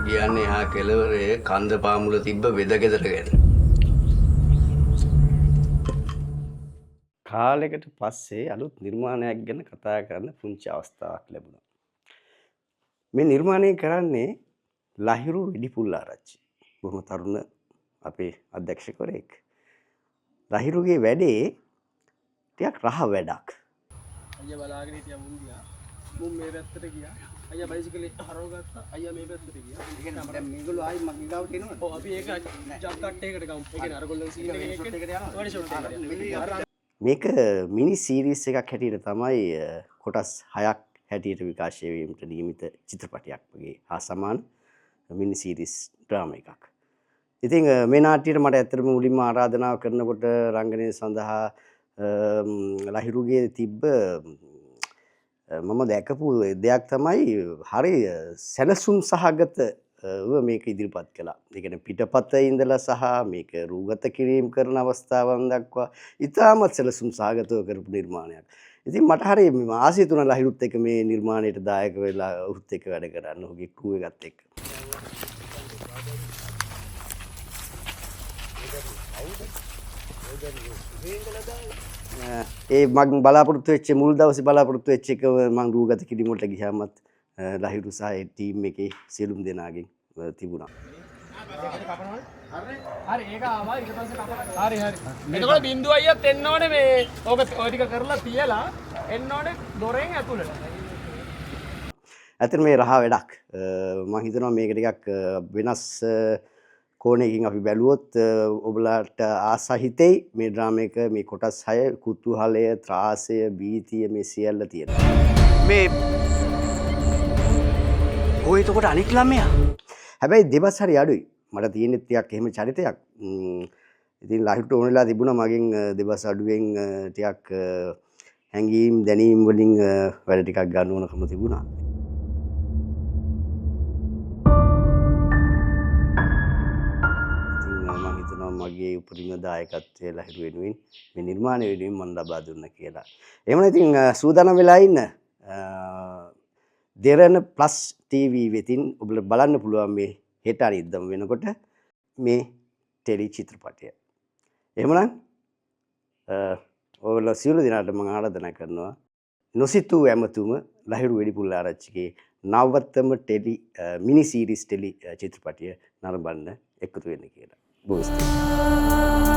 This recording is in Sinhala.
කියන්නේ එහා කෙළවරේ කන්ද පාමුල තිබ්බ වෙදගෙදර ගැන. කාලයකට පස්සේ අලුත් නිර්මාණයක් ගැන කතා කරන්න පුංචි අවස්ථාවක් ලැබුණා. මේ නිර්මාණය කරන්නේ ලහිරු වෙඩිපුල් ආරච්චි. බොහොම තරුණ අපේ අධ්‍යක්ෂකවරයෙක්. ලහිරුගේ වැඩේ ටිකක් රහ වැඩක්. අයියා බලාගෙන හිටියා මුන් ගියා. මුන් මේ පැත්තට ගියා. අයියා බයිසිකලේ හරව ගත්තා. අයියා මේ පැත්තට ගියා. ඒ කියන්නේ දැන් මේගොල්ලෝ ආයි මගේ ගාවට එනවද? ඔව් අපි ඒක ජම් කට් එකකට ගමු. ඒ කියන්නේ අරගොල්ලෝ සීන් එකකට යනවා. මේක මිනි සීරීස් එකක් හැටියට තමයි කොටස් 6ක් හැටියට විකාශය වීමට නියමිත චිත්‍රපටයක් වගේ හා සමාන මිනි සීරීස් ඩ්‍රාමා එකක්. ඉතින් මේ නාට්‍යයට මට ඇත්තටම මුලින්ම ආරාධනාව කරනකොට රංගනය සඳහා ලහිරුගේ තිබ්බ මම දැකපු දෙයක් තමයි හරි සැලසුම් සහගත මේක ඉදිරිපත් කළා. ඒ කියන්නේ පිටපත ඉඳලා සහ මේක රූගත කිරීම කරන අවස්ථාවන් දක්වා ඉතාමත් සැලසුම් සහගතව කරපු නිර්මාණයක්. ඉතින් මට හරි ආසය තුන ලහිරුත් එක්ක මේ නිර්මාණයට දායක වෙලා ඔහුත් එක්ක වැඩ කරන්න ඔහුගේ ක්‍රූ එකත් එක්ක. ඒ මම බලාපොරොත්තු වෙච්ච මුල් දවසේ බලාපොරොත්තු වෙච්ච එක මම රූගත කිරීම වලට ගියාමත් ලහිරු සහ ඒ ටීම් එකේ සියලුම දෙනාගෙන් තිබුණා. හරි ඒක ආවා ඊට පස්සේ කපලා හරි හරි. එතකොට බින්දු අයියත් එන්න ඕනේ මේ ඕක ඔය ටික කරලා තියලා එන්න ඕනේ දොරෙන් ඇතුළට. ඇත්තට මේ රහ වැඩක්. මම හිතනවා මේක ටිකක් වෙනස් කෝණයකින් අපි බැලුවොත් ඔබලාට ආසහිතෙයි මේ ඩ්‍රාමා එක මේ කොටස් 6 කුතුහලය, ත්‍රාසය, භීතිය මේ සියල්ල තියෙනවා. මේ ඔය එතකොට අනික් ළමයා. හැබැයි දෙබස් හරි අඩුයි. මට තියෙන්නේ ටිකක් එහෙම චරිතයක්. ඉතින් ලහිරුට ඕන වෙලා තිබුණා මගෙන් දෙබස් අඩුවෙන් ටිකක් හැංගීම් දැනීම් වලින් වැඩ ටිකක් ගන්න ඕනකම තිබුණා. මගේ උපරිම දායකත්වය ලහිරු වෙනුවෙන් මේ නිර්මාණය වෙනුවෙන් මම ලබා දුන්නා කියලා. එහෙමනම් ඉතින් සූදානම් වෙලා ඉන්න දෙරණ ප්ලස් ටීවී වෙතින් ඔබට බලන්න පුළුවන් මේ හෙට අනිද්දාම වෙනකොට මේ ටෙලි චිත්‍රපටය. එහෙමනම් ඔයගොල්ලෝ සියලු දෙනාට මම ආරාධනා කරනවා නොසිතූ ඇමතුම ලහිරු වෙඩිපුල් ආරච්චිගේ නවතම ටෙලි මිනි සීරීස් ටෙලි චිත්‍රපටය නරඹන්න එකතු වෙන්න කියලා. Boost.